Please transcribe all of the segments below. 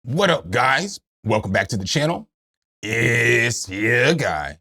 What up, guys? Welcome back to the channel. It's your guy,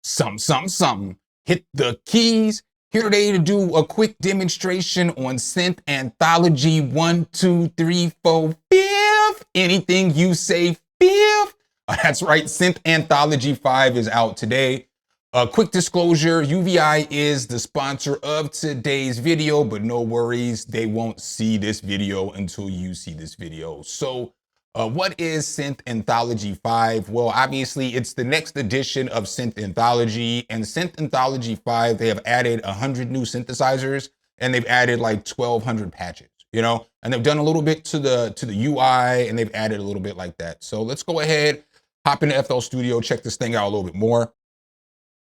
Something. Hit the keys. Here today to do a quick demonstration on Synth Anthology 1, 2, 3, 4, 5. Anything you say, fifth. That's right, Synth Anthology 5 is out today. Quick disclosure, UVI is the sponsor of today's video, but no worries, they won't see this video until you see this video. So what is Synth Anthology 5? Well, obviously it's the next edition of Synth Anthology, and Synth Anthology 5, they have added 100 new synthesizers and they've added like 1,200 patches, you know, and they've done a little bit to the UI and they've added a little bit like that. So let's go ahead, hop into FL Studio, check this thing out a little bit more.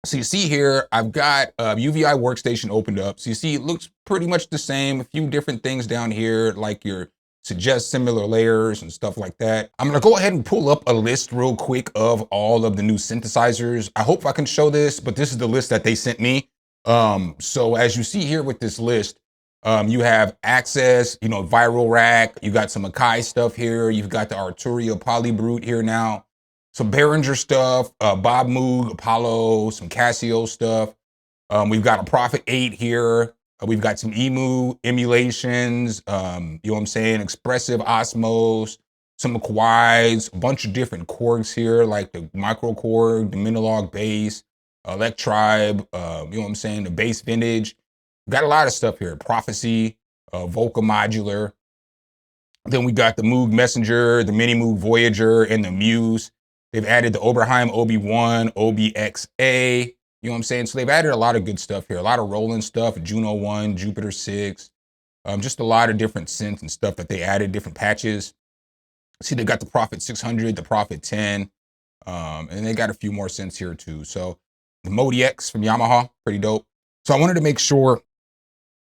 So you see here, I've got UVI workstation opened up. So you see, it looks pretty much the same. A few different things down here, like your suggest similar layers and stuff like that. I'm gonna go ahead and pull up a list real quick of all of the new synthesizers. I hope I can show this, but this is the list that they sent me. So as you see here with this list, you have Access, you know, Viral Rack, you got some Akai stuff here, you've got the Arturia Polybrute here now. Some Behringer stuff, Bob Moog, Apollo, some Casio stuff. We've got a Prophet 8 here. We've got some Emu emulations, you know what I'm saying? Expressive Osmos, some Kawais, a bunch of different Korgs here, like the Micro Korg, the Minilog Bass, Electribe, you know what I'm saying? The Bass Vintage. Got a lot of stuff here. Prophecy, Vocal Modular. Then we got the Moog Messenger, the Mini Moog Voyager, and the Muse. They've added the Oberheim OB1, OBXA, you know what I'm saying? So they've added a lot of good stuff here, a lot of Roland stuff, Juno 1, Jupiter 6, just a lot of different synths and stuff that they added, different patches. See, they got the Prophet 600, the Prophet 10, and they got a few more synths here too. So the Modi X from Yamaha, pretty dope. So I wanted to make sure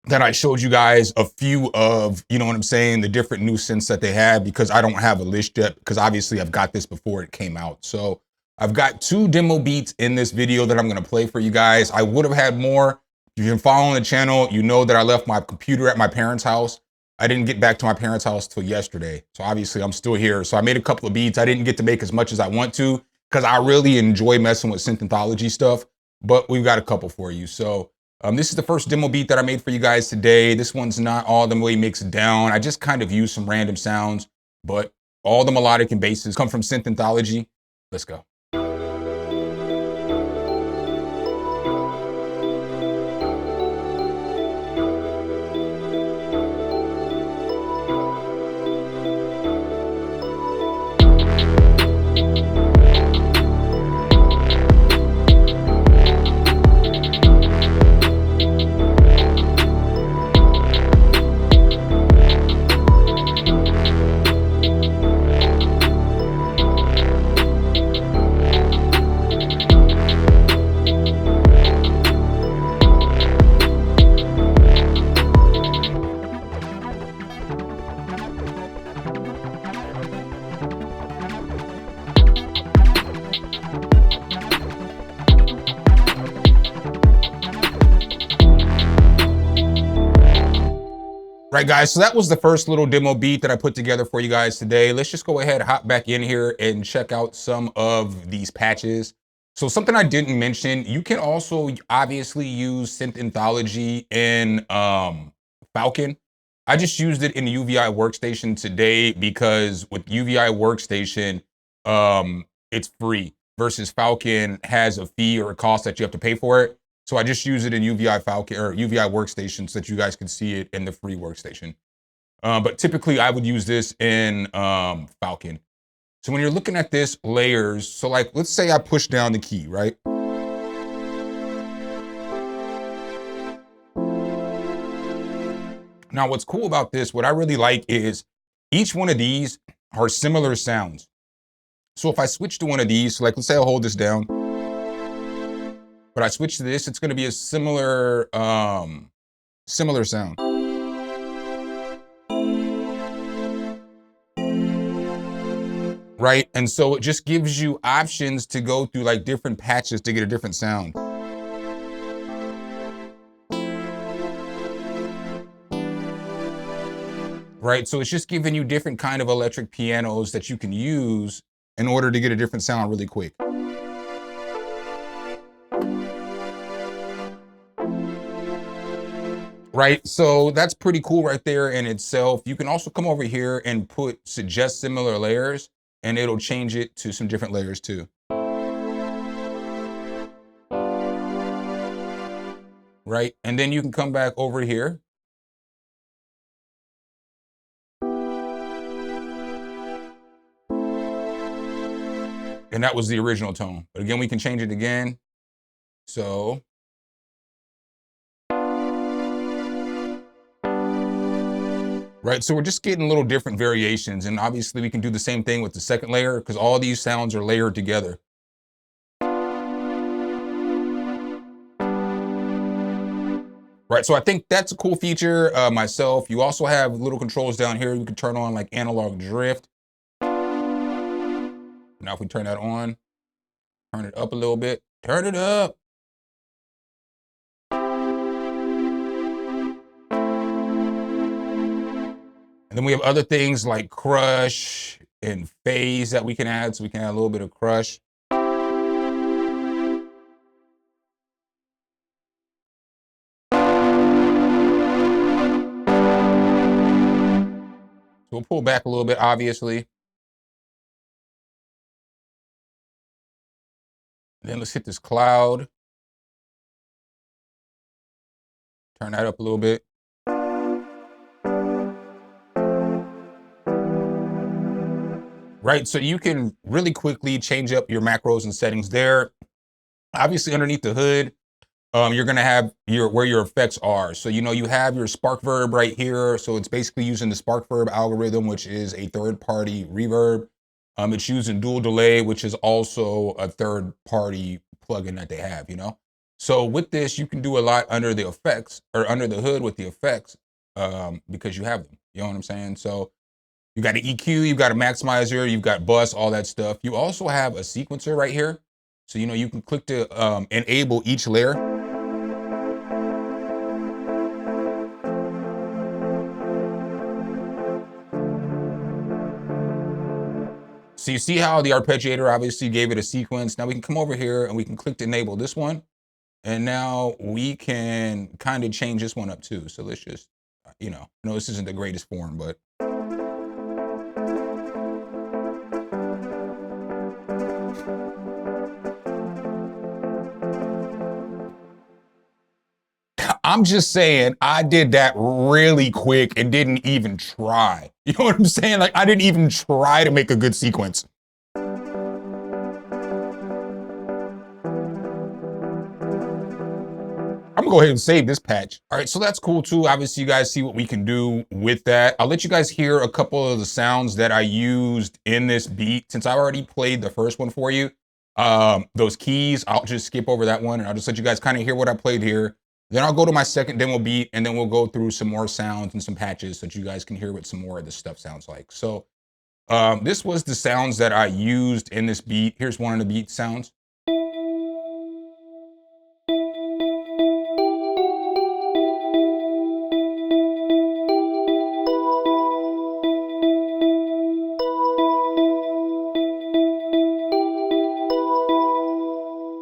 that I showed you guys a few of, you know what I'm saying, the different new synths that they have, because I don't have a list yet, because obviously I've got this before it came out. So I've got 2 demo beats in this video that I'm gonna play for you guys. I would have had more. If you've been following the channel, you know that I left my computer at my parents' house. I didn't get back to my parents' house till yesterday. So obviously I'm still here. So I made a couple of beats. I didn't get to make as much as I want to, because I really enjoy messing with synth anthology stuff, but we've got a couple for you. So this is the first demo beat that I made for you guys today. This one's not all the way mixed down. I just kind of used some random sounds, but all the melodic and basses come from Synth Anthology. Let's go. Right, guys, so that was the first little demo beat that I put together for you guys today. Let's just go ahead, hop back in here and check out some of these patches. So something I didn't mention, you can also obviously use Synth Anthology in Falcon. I just used it in the UVI workstation today because with UVI workstation, it's free versus Falcon has a fee or a cost that you have to pay for it. So I just use it in UVI Falcon or UVI workstation so that you guys can see it in the free workstation. But typically I would use this in Falcon. So when you're looking at this layers, so like, let's say I push down the key, right? Now what's cool about this, what I really like is each one of these are similar sounds. So if I switch to one of these, so like let's say I hold this down, but I switch to this, it's gonna be a similar, similar sound. Right, and so it just gives you options to go through like different patches to get a different sound. right? So it's just giving you different kind of electric pianos that you can use in order to get a different sound really quick. Right, so that's pretty cool right there in itself. You can also come over here and suggest similar layers, and it'll change it to some different layers too. Right, and then you can come back over here. And that was the original tone. But again, we can change it again. So. Right, so we're just getting little different variations, and obviously we can do the same thing with the second layer because all these sounds are layered together. Right, so I think that's a cool feature myself. You also have little controls down here. You can turn on like analog drift. Now if we turn that on, turn it up a little bit, turn it up. And then we have other things like crush and phase that we can add. So we can add a little bit of crush. So we'll pull back a little bit, obviously. Then let's hit this cloud. Turn that up a little bit. Right, so you can really quickly change up your macros and settings there. Obviously, underneath the hood, you're gonna have where your effects are. So you have your Spark Verb right here. So it's basically using the Spark Verb algorithm, which is a third-party reverb. It's using dual delay, which is also a third-party plugin that they have. So with this, you can do a lot under the effects or under the hood with the effects because you have them. You know what I'm saying? So. You got an EQ, you've got a maximizer, you've got bus, all that stuff. You also have a sequencer right here. So, you can click to enable each layer. So you see how the arpeggiator obviously gave it a sequence. Now we can come over here and we can click to enable this one. And now we can kind of change this one up too. So let's just, this isn't the greatest form, but. I'm just saying, I did that really quick and didn't even try. You know what I'm saying? Like, I didn't even try to make a good sequence. I'm gonna go ahead and save this patch. All right, so that's cool too. Obviously, you guys see what we can do with that. I'll let you guys hear a couple of the sounds that I used in this beat. Since I already played the first one for you, those keys, I'll just skip over that one and I'll just let you guys kind of hear what I played here. Then I'll go to my second demo beat and then we'll go through some more sounds and some patches so that you guys can hear what some more of this stuff sounds like. So this was the sounds that I used in this beat. Here's one of the beat sounds.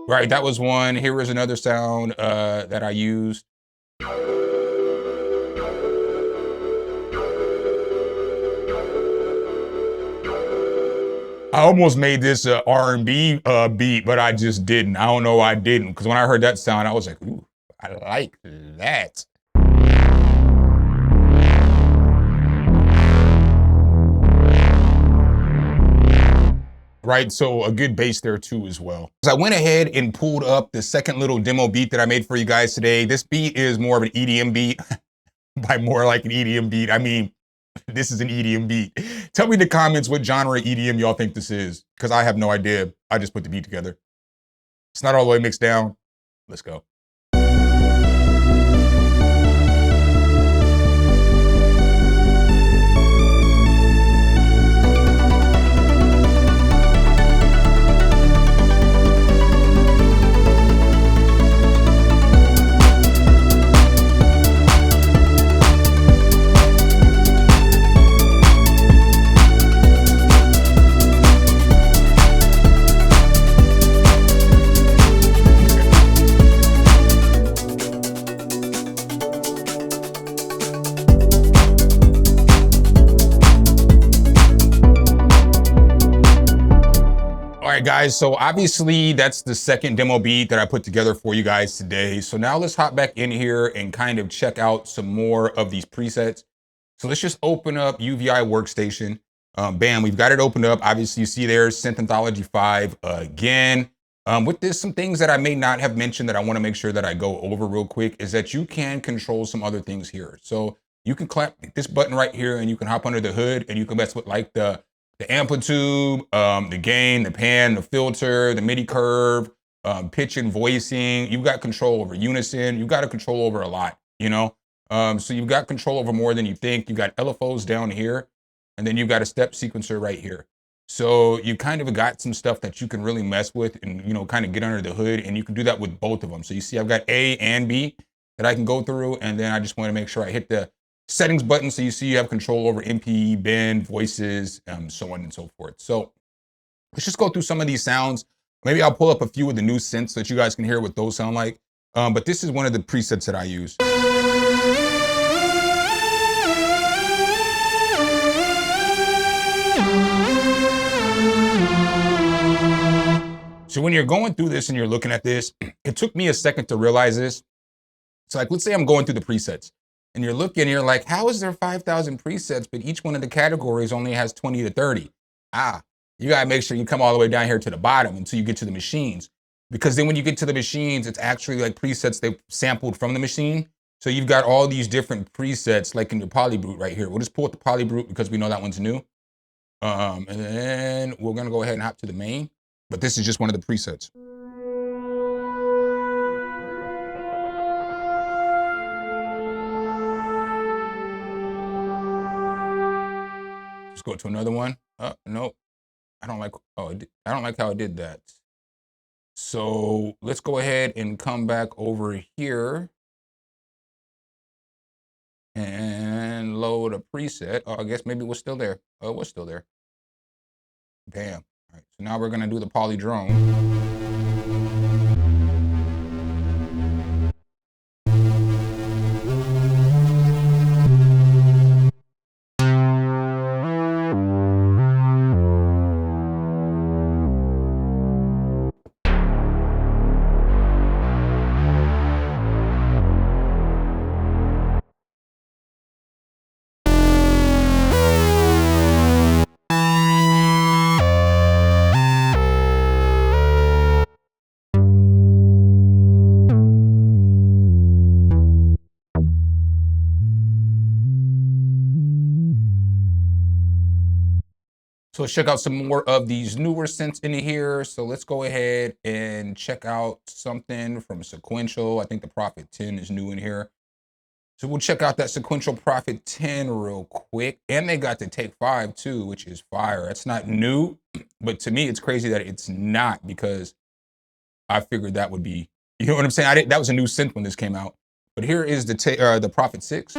Right, that was one. Here is another sound that I used. I almost made this R&B beat, but I just didn't. I don't know why I didn't, because when I heard that sound, I was like, ooh, I like that. Right, so a good bass there too as well. So I went ahead and pulled up the second little demo beat that I made for you guys today. This beat is more of an EDM beat. By more like an EDM beat, I mean, this is an EDM beat. Tell me in the comments what genre EDM y'all think this is, because I have no idea. I just put the beat together. It's not all the way mixed down. Let's go. right, guys, so obviously that's the second demo beat that I put together for you guys today. So now let's hop back in here and kind of check out some more of these presets. So let's just open up UVI Workstation. Bam, we've got it opened up. Obviously, you see there, Synth Anthology 5 again. With this, some things that I may not have mentioned that I want to make sure that I go over real quick is that you can control some other things here. So you can clap this button right here and you can hop under the hood and you can mess with like the amplitude, the gain, the pan, the filter, the MIDI curve, pitch and voicing. You've got control over unison. You've got a control over a lot, you know? So you've got control over more than you think. You've got LFOs down here, and then you've got a step sequencer right here. So you kind of got some stuff that you can really mess with and, you know, kind of get under the hood, and you can do that with both of them. So you see I've got A and B that I can go through, and then I just want to make sure I hit the settings button. So you see you have control over MPE, bend, voices, so on and so forth. So let's just go through some of these sounds. Maybe I'll pull up a few of the new synths so that you guys can hear what those sound like. But this is one of the presets that I use. So when you're going through this and you're looking at this, it took me a second to realize this. So like, let's say I'm going through the presets and you're looking, you're like, how is there 5,000 presets, but each one of the categories only has 20 to 30? You gotta make sure you come all the way down here to the bottom until you get to the machines. Because then when you get to the machines, it's actually like presets they sampled from the machine. So you've got all these different presets like in your polybrute right here. We'll just pull up the polybrute because we know that one's new. And then we're gonna go ahead and hop to the main. But this is just one of the presets. Let's go to another one. Nope. I don't like how it did that. So let's go ahead and come back over here and load a preset. Oh, I guess maybe it was still there. Oh, it was still there. Bam. All right, so now we're gonna do the poly drone. So let's check out some more of these newer synths in here. So let's go ahead and check out something from Sequential. I think the Prophet 10 is new in here. So we'll check out that Sequential Prophet 10 real quick. And they got the Take 5 too, which is fire. It's not new, but to me, it's crazy that it's not, because I figured that would be, you know what I'm saying? That was a new synth when this came out. But here is the Prophet 6.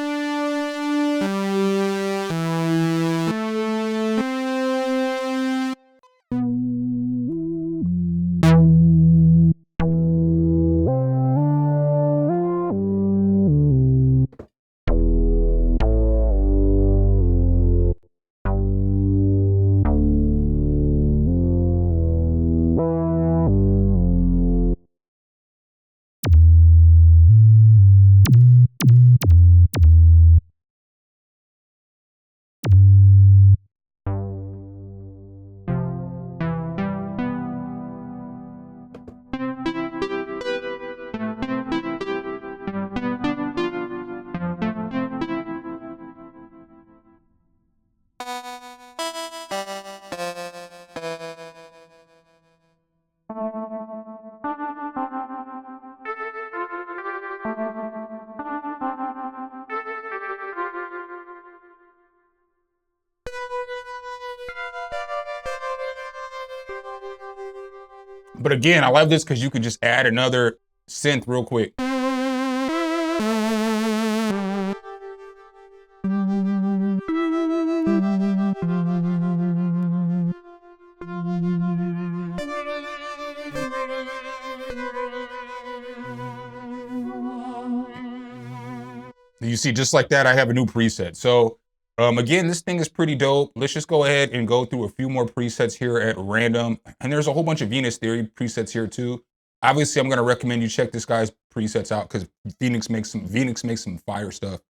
But again, I love this because you can just add another synth real quick. You see, just like that, I have a new preset. So Again, this thing is pretty dope. Let's just go ahead and go through a few more presets here at random. And there's a whole bunch of Venus Theory presets here too. Obviously, I'm gonna recommend you check this guy's presets out because Phoenix makes some fire stuff.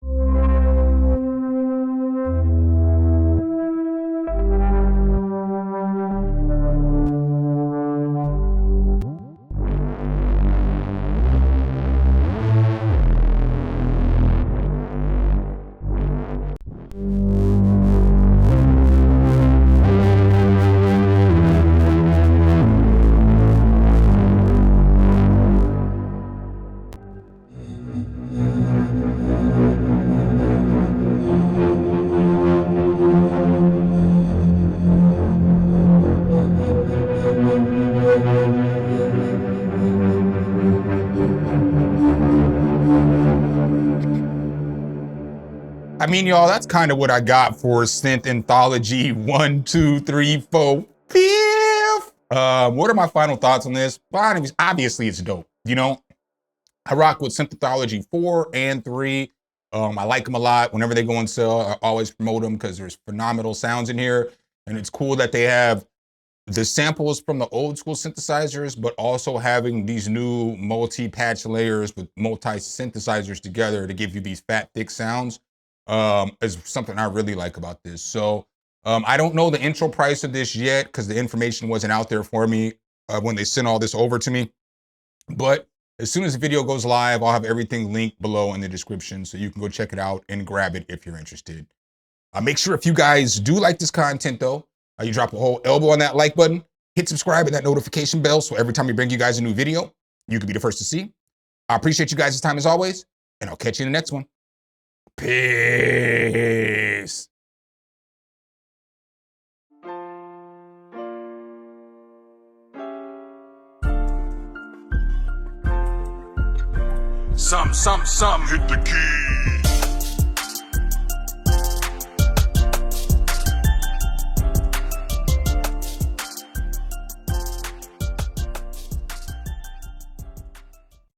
I mean, y'all, that's kind of what I got for Synth Anthology 1, 2, 3, 4, 5. What are my final thoughts on this? Well, obviously, it's dope. You know, I rock with Synth Anthology 4 and 3. I like them a lot. Whenever they go on sale, I always promote them because there's phenomenal sounds in here. And it's cool that they have the samples from the old school synthesizers, but also having these new multi-patch layers with multi-synthesizers together to give you these fat, thick sounds. Is something I really like about this. So I don't know the intro price of this yet because the information wasn't out there for me when they sent all this over to me. But as soon as the video goes live, I'll have everything linked below in the description so you can go check it out and grab it if you're interested. Make sure if you guys do like this content though, you drop a whole elbow on that like button, hit subscribe and that notification bell so every time we bring you guys a new video, you can be the first to see. I appreciate you guys' time as always, and I'll catch you in the next one. Peace. Some, hit the key.